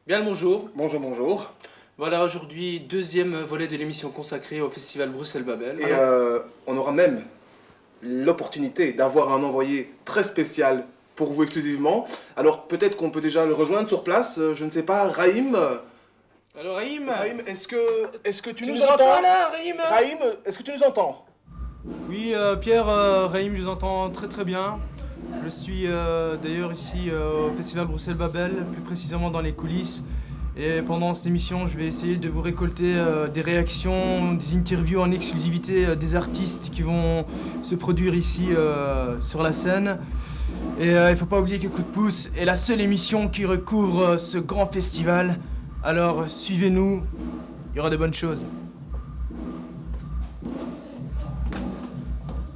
Bien le bonjour. Bonjour, bonjour. Voilà aujourd'hui deuxième volet de l'émission consacrée au festival Bruxelles-Babel. Et on aura même l'opportunité d'avoir un envoyé très spécial pour vous exclusivement. Alors peut-être qu'on peut déjà le rejoindre sur place, je ne sais pas, Raïm. Alors Raïm, Raïm, est-ce que tu nous entends là, Raïm? Raïm, est-ce que tu nous entends? Oui, Pierre, Raïm, je vous entends très très bien. Je suis d'ailleurs ici au Festival Bruxelles-Babel, plus précisément dans les coulisses. Et pendant cette émission, je vais essayer de vous récolter des réactions, des interviews en exclusivité des artistes qui vont se produire ici sur la scène. Et il ne faut pas oublier que Coup de pouce est la seule émission qui recouvre ce grand festival. Alors suivez-nous, il y aura de bonnes choses.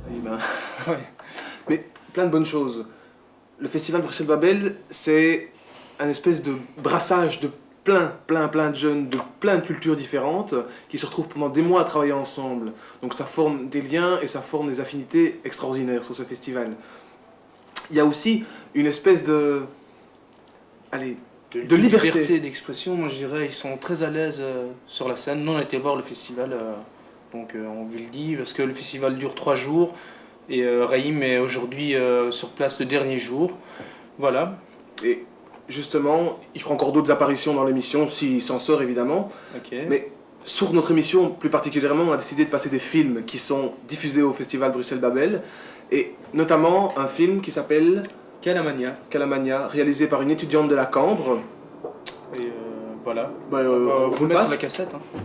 Eh ben, ouais. Mais plein de bonnes choses. Le festival Bruxelles-Babel, c'est un espèce de brassage de plein de jeunes, de plein de cultures différentes, qui se retrouvent pendant des mois à travailler ensemble. Donc ça forme des liens et ça forme des affinités extraordinaires sur ce festival. Il y a aussi une espèce de... Allez, de liberté d'expression. Moi je dirais ils sont très à l'aise sur la scène. Nous on a été voir le festival, donc on vous le dit, parce que le festival dure 3 jours. Et Raïm est aujourd'hui sur place le dernier jour. Voilà. Et justement, il fera encore d'autres apparitions dans l'émission, s'il s'en sort évidemment. Okay. Mais sur notre émission, plus particulièrement, on a décidé de passer des films qui sont diffusés au Festival Bruxelles-Babel. Et notamment un film qui s'appelle Calamania. Calamania, réalisé par une étudiante de la Cambre. Et voilà. On vous le mettre passe la cassette. Hein.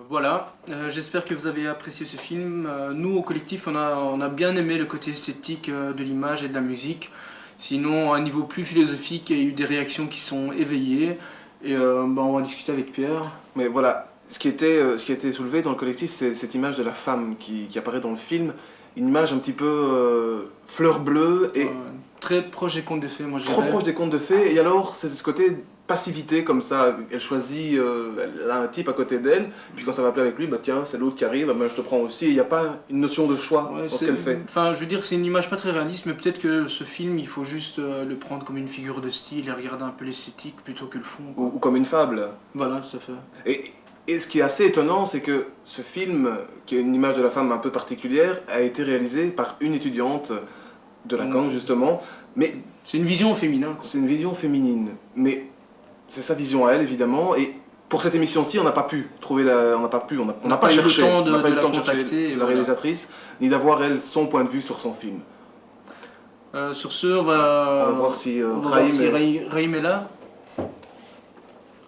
Voilà, j'espère que vous avez apprécié ce film. Nous, au collectif, on a bien aimé le côté esthétique de l'image et de la musique. Sinon, à un niveau plus philosophique, il y a eu des réactions qui sont éveillées. Et on va discuter avec Pierre. Mais voilà, ce qui a été soulevé dans le collectif, c'est cette image de la femme qui apparaît dans le film. Une image un petit peu fleur bleue et Très proche des contes de fées, moi je trop dirais. proche des contes de fées. Et alors, c'est ce côté passivité comme ça. Elle choisit, elle a un type à côté d'elle. Puis quand ça va appeler avec lui, bah tiens, c'est l'autre qui arrive, bah, je te prends aussi. Il n'y a pas une notion de choix Ouais, dans ce qu'elle fait. enfin, je veux dire, c'est une image pas très réaliste, mais peut-être que ce film, il faut juste le prendre comme une figure de style et regarder un peu l'esthétique plutôt que le fond, quoi. Ou comme une fable. Voilà, tout à fait. Et ce qui est assez étonnant, c'est que ce film, qui est une image de la femme un peu particulière, a été réalisé par une étudiante de Lacan, justement. Mais C'est une vision féminin, quoi. c'est une vision féminine. Mais c'est sa vision à elle, évidemment. Et pour cette émission-ci, on n'a pas pu trouver la... On n'a pas pu, on n'a pas eu le cherché. temps On n'a pas eu de le la temps de chercher contacter, et la voilà. réalisatrice, ni d'avoir, elle, son point de vue sur son film. Sur ce, on va voir si on va voir Raïm si est- Raïm est là.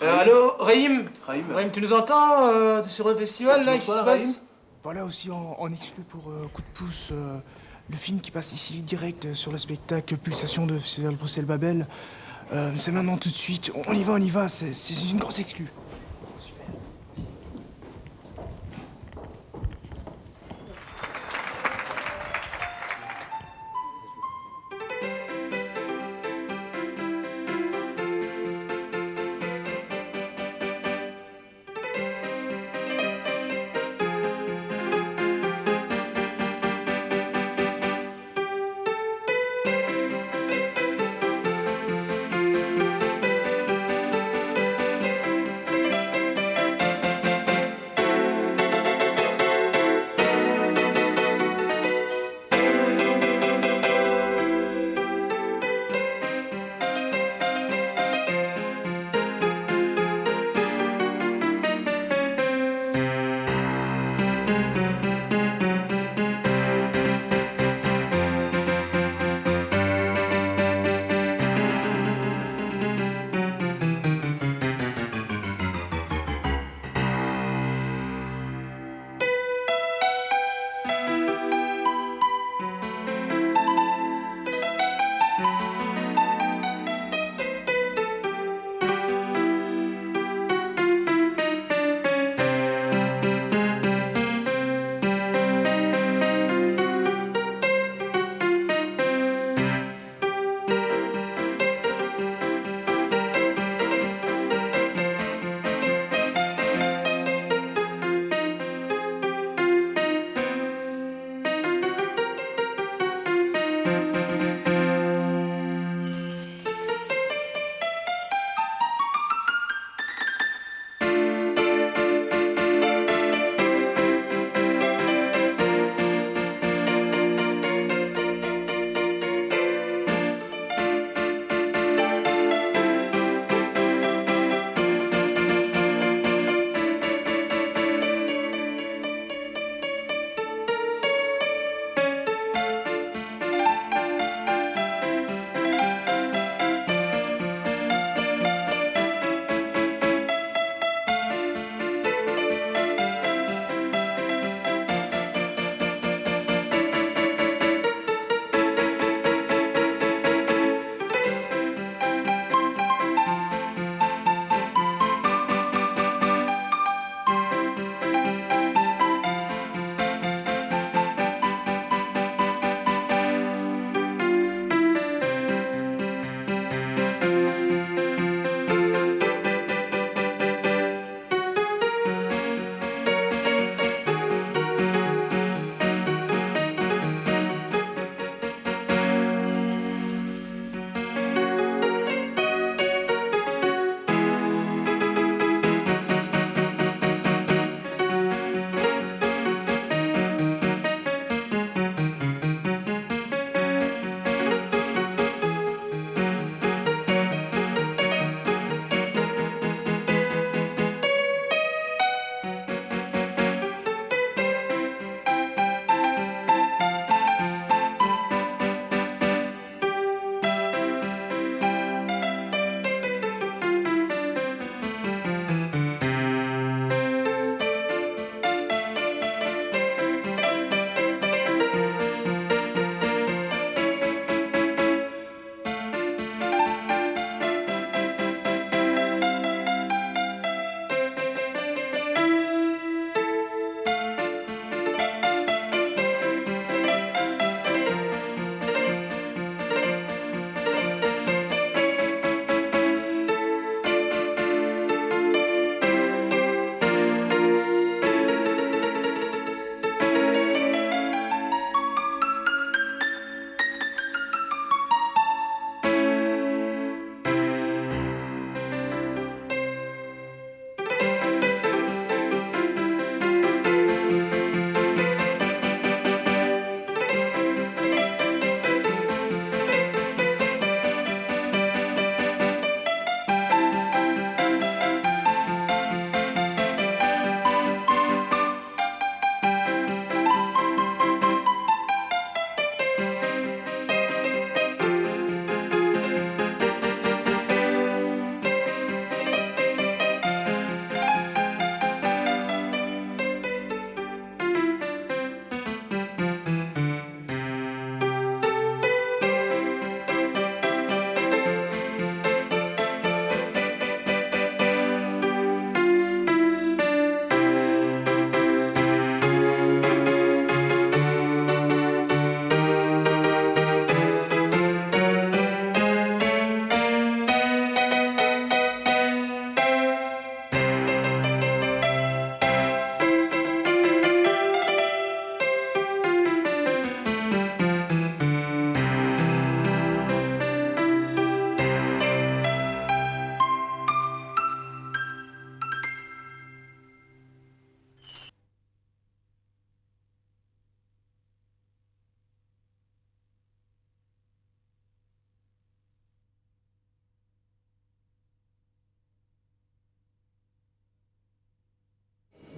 Allô, Raïm? Raïm Raïm, tu nous entends? T'es sur le festival, là, qu'est-ce qui se passe? Voilà aussi en exclu pour Coup de pouce, le film qui passe ici direct sur le spectacle Pulsation de Festival Bruxelles-Babel. C'est maintenant tout de suite, on y va, c'est une grosse exclue.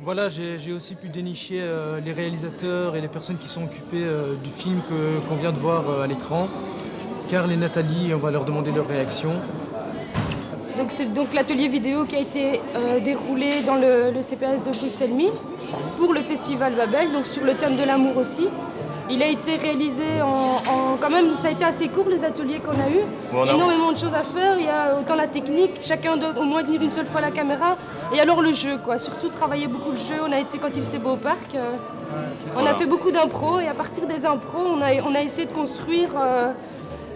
Voilà, j'ai aussi pu dénicher les réalisateurs et les personnes qui sont occupées du film qu'on vient de voir à l'écran. Karl et Nathalie, on va leur demander leur réaction. Donc c'est donc l'atelier vidéo qui a été déroulé dans le CPS de Bruxelles 1000 pour le Festival Babel, donc sur le thème de l'amour aussi. Il a été réalisé quand même, ça a été assez court les ateliers qu'on a eus. Voilà. Énormément de choses à faire, il y a autant la technique, chacun doit au moins tenir une seule fois la caméra. Et alors le jeu, quoi. Surtout travailler beaucoup le jeu. On a été quand il faisait beau au parc. On a fait beaucoup d'impro et à partir des impros, on a essayé de construire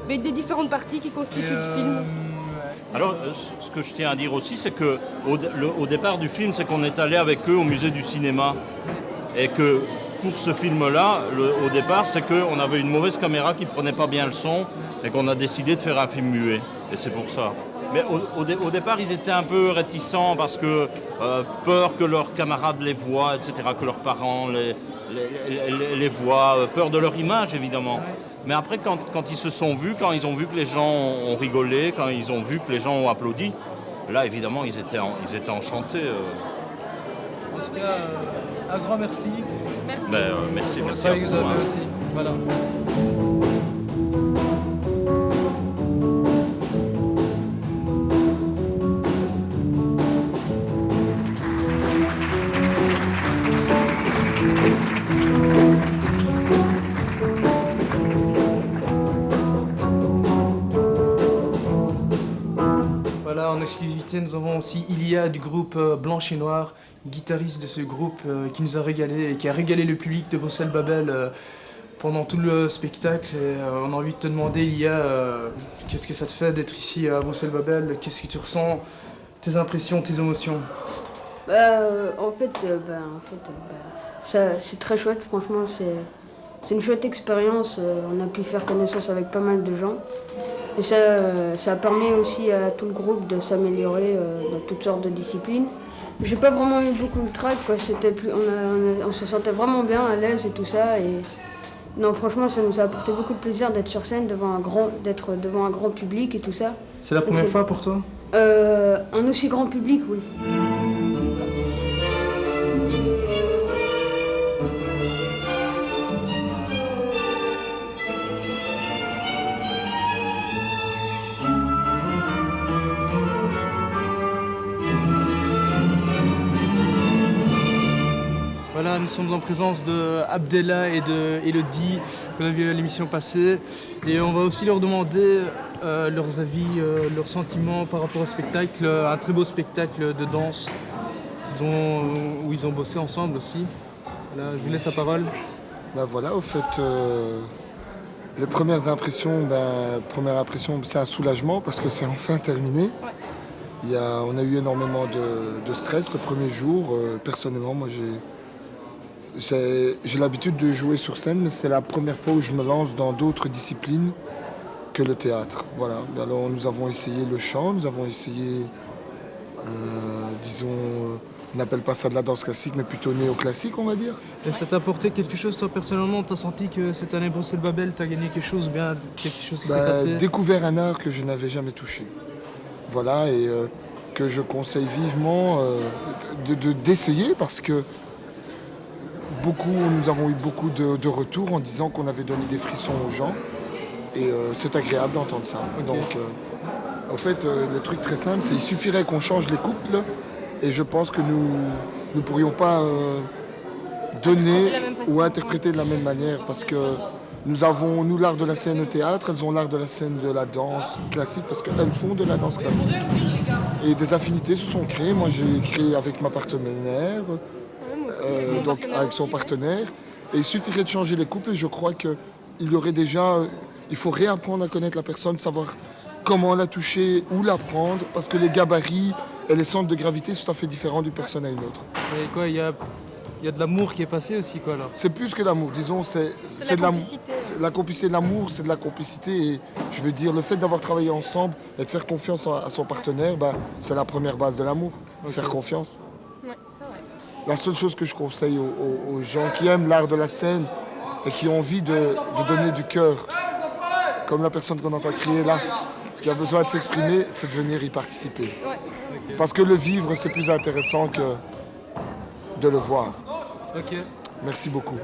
des différentes parties qui constituent le film. Alors, ce que je tiens à dire aussi, c'est qu'au départ du film, c'est qu'on est allé avec eux au musée du cinéma. Et que pour ce film-là, au départ, c'est qu'on avait une mauvaise caméra qui ne prenait pas bien le son et qu'on a décidé de faire un film muet. Et c'est pour ça. Mais au départ, ils étaient un peu réticents parce que peur que leurs camarades les voient, etc., que leurs parents les voient, peur de leur image, évidemment. Mais après, quand ils se sont vus, quand ils ont vu que les gens ont rigolé, quand ils ont vu que les gens ont applaudi, là, évidemment, ils étaient enchantés. En tout cas, un grand merci. Merci. Merci Pour le à travail que vous. vous avez aussi. Voilà. Voilà, en exclusivité, nous avons aussi Ilia du groupe Blanche et Noir, guitariste de ce groupe qui nous a régalé et qui a régalé le public de Bruxelles Babel pendant tout le spectacle. Et, on a envie de te demander, Ilia, qu'est-ce que ça te fait d'être ici à Bruxelles Babel? Qu'est-ce que tu ressens? Tes impressions, tes émotions? C'est très chouette, franchement, c'est une chouette expérience. On a pu faire connaissance avec pas mal de gens. Et ça permet aussi à tout le groupe de s'améliorer dans toutes sortes de disciplines. J'ai pas vraiment eu beaucoup de trac, quoi. On se sentait vraiment bien, à l'aise et tout ça. Et non, franchement, ça nous a apporté beaucoup de plaisir d'être sur scène, d'être devant un grand public et tout ça. C'est la première fois pour toi? Un aussi grand public, oui. Voilà, nous sommes en présence de Abdella et de Elodie, qu'on a vu à l'émission passée. Et on va aussi leur demander leurs avis, leurs sentiments par rapport au spectacle. Un très beau spectacle de danse où ils ont bossé ensemble aussi. Voilà, je vous laisse la parole. Ben voilà, au fait, les premières impressions, c'est un soulagement parce que c'est enfin terminé. Ouais. On a eu énormément de stress le premier jour. Personnellement, moi j'ai l'habitude de jouer sur scène, mais c'est la première fois où je me lance dans d'autres disciplines que le théâtre. Voilà. Alors nous avons essayé le chant, nous avons essayé, on n'appelle pas ça de la danse classique, mais plutôt néoclassique, on va dire. Et ça t'a apporté quelque chose, toi, personnellement? T'as senti que cette année Bruxelles Babel, t'as gagné quelque chose qui s'est passé? Découvert un art que je n'avais jamais touché. Voilà, et que je conseille vivement d'essayer parce que nous avons eu beaucoup de retours en disant qu'on avait donné des frissons aux gens et c'est agréable d'entendre ça. Okay. Donc, en fait, le truc très simple, c'est qu'il suffirait qu'on change les couples et je pense que nous ne pourrions pas donner ou interpréter de la même manière parce que nous avons, l'art de la scène au théâtre, elles ont l'art de la scène de la danse classique parce qu'elles font de la danse classique. Et des affinités se sont créées. Moi, j'ai créé avec ma partenaire, avec son partenaire. Et il suffirait de changer les couples et je crois qu'il y aurait déjà... Il faut réapprendre à connaître la personne, savoir comment la toucher, où la prendre, parce que les gabarits et les centres de gravité sont tout à fait différents d'une personne à une autre. Et quoi, il y a de l'amour qui est passé aussi, quoi, alors? C'est plus que l'amour, disons, c'est de l'amour. La complicité de l'amour, c'est de la complicité. Et je veux dire, le fait d'avoir travaillé ensemble et de faire confiance à son partenaire, c'est la première base de l'amour, faire confiance. Ouais, c'est vrai. La seule chose que je conseille aux gens qui aiment l'art de la scène et qui ont envie de donner du cœur, comme la personne qu'on entend crier là, qui a besoin de s'exprimer, c'est de venir y participer. Ouais. Parce que le vivre, c'est plus intéressant que de le voir. Ok. Merci beaucoup.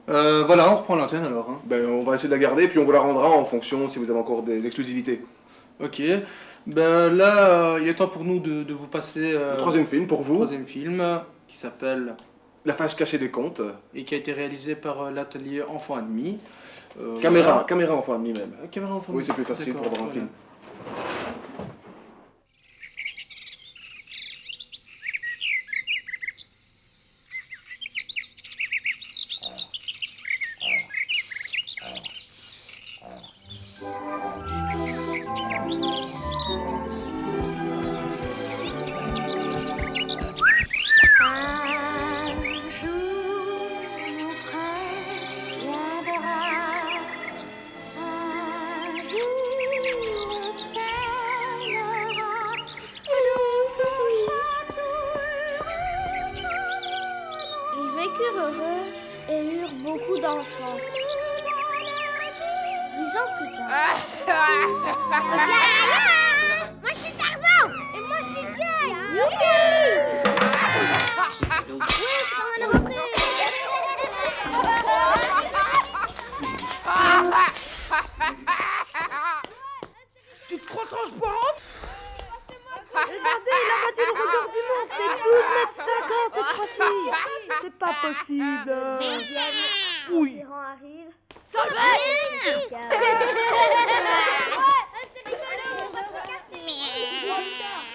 Voilà, on reprend l'antenne alors. Hein. Ben, on va essayer de la garder, puis on vous la rendra en fonction si vous avez encore des exclusivités. Ok. Ben là, il est temps pour nous de vous passer Le troisième film pour le vous, troisième film qui s'appelle La face cachée des contes. et qui a été réalisé par l'atelier Enfants Admis. Caméra enfant ami même. Caméra Enfants Oui, Admis. c'est plus facile pour D'accord, voir un film. Ils vécurent heureux et eurent beaucoup d'enfants. 10 ans plus tard. Moi je suis Tarzan et moi je suis Jay. Youpi! Oui, c'est pas mal rentré. Tu te crois transparente? Regardez, la moitié du record du monde, c'est 12,50 m cette fois-ci. C'est pas possible. Oui. Arrive. Ça va.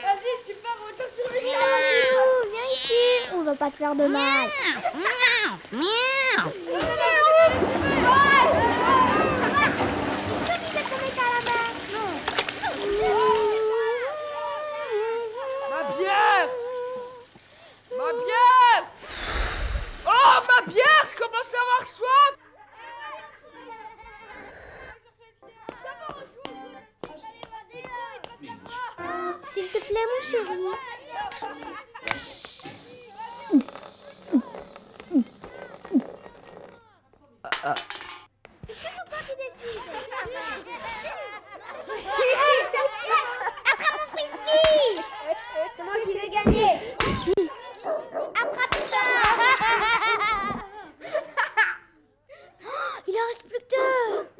Vas-y, tu pars, retourne sur les chats. Viens ici, on va pas te faire de mal. Ma bière! Ma bière! Oh, ma bière! Je commence à avoir soif! S'il te plaît, mon chéri. Attrape mon frisbee! C'est moi qui vais gagner! Attrape ça! Il en reste plus que 2!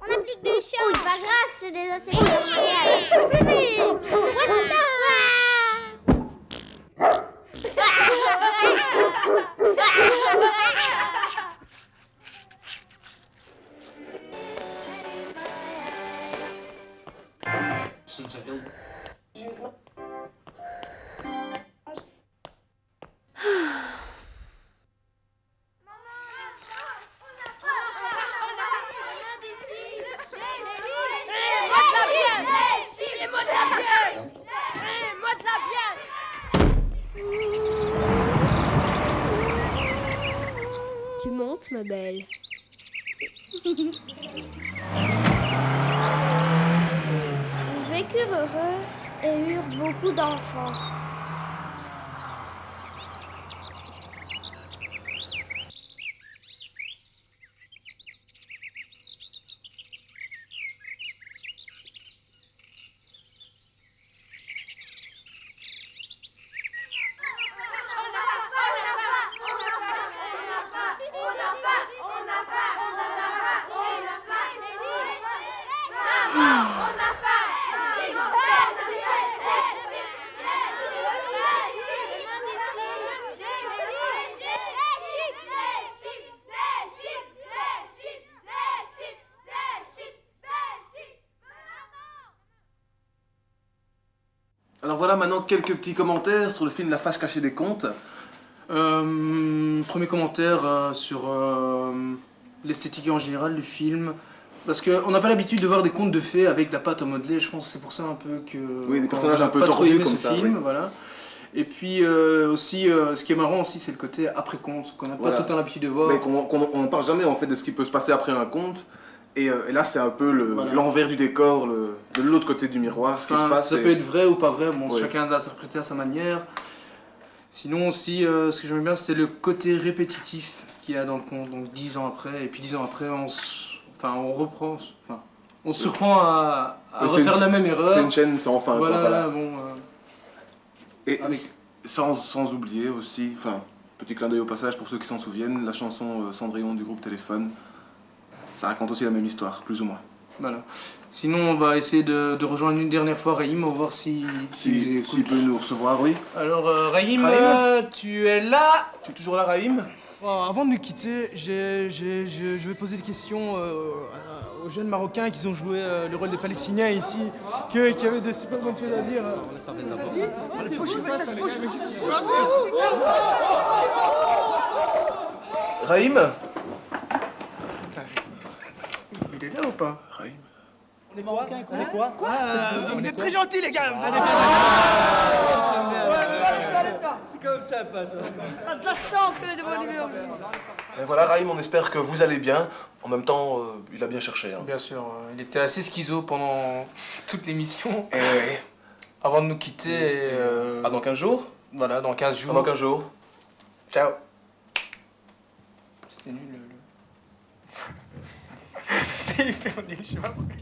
On n'a plus que 2 chats! Oh, c'est pas grave, c'est des assez plus vite! Tu montes, ma belle. Ils vécurent heureux et eurent beaucoup d'enfants. Alors voilà maintenant quelques petits commentaires sur le film La face cachée des contes. Premier commentaire sur l'esthétique en général du film. Parce qu'on n'a pas l'habitude de voir des contes de fées avec de la pâte à modeler, je pense que c'est pour ça un peu que... Oui, des qu'on personnages a un peu pas trop tordus aimé comme ce ça, film, oui. voilà. Et puis aussi, ce qui est marrant aussi, c'est le côté après-conte, qu'on n'a pas Voilà. tout le temps l'habitude de voir. Mais on ne parle jamais en fait de ce qui peut se passer après un conte. Et là, c'est un peu Voilà. l'envers du décor, de l'autre côté du miroir, ce qui se Enfin, passe. ça peut être vrai ou pas vrai, bon, Oui. chacun d'interpréter à sa manière. Sinon aussi, ce que j'aimais bien, c'était le côté répétitif qu'il y a dans le conte, donc 10 ans après, et puis 10 ans après, on se surprend à Oui, c'est refaire une- la même erreur. C'est une chaîne sans fin. quoi, Voilà, voilà. bon... Et avec- sans oublier aussi, enfin, Petit clin d'œil au passage pour ceux qui s'en souviennent, la chanson Cendrillon du groupe Téléphone, ça raconte aussi la même histoire, plus ou moins. Voilà. Sinon, on va essayer de rejoindre une dernière fois Raïm, on va voir s'il peut nous recevoir, oui. Alors, Raïm, tu es là? Tu es toujours là, Raïm? Bon, avant de nous quitter, je vais poser des questions aux jeunes Marocains qui ont joué le rôle des Palestiniens ici, qui avaient de super bonnes choses à dire. Raïm? Il est là ou pas? Raïm? On est quoi vous êtes très gentils, les gars. Vous allez C'est comme ça, toi. T'as de la chance que de bonne humeur. Et voilà, Raïm, on espère que vous allez bien. En même temps, il a bien cherché. Hein. Bien sûr, il était assez schizo pendant toute l'émission. Et oui. Avant de nous quitter. Ah, dans 15 jours? Voilà, dans 15 jours. Dans 15 jours. Ciao. C'était nul. C'est hyper nul, je sais pas pourquoi.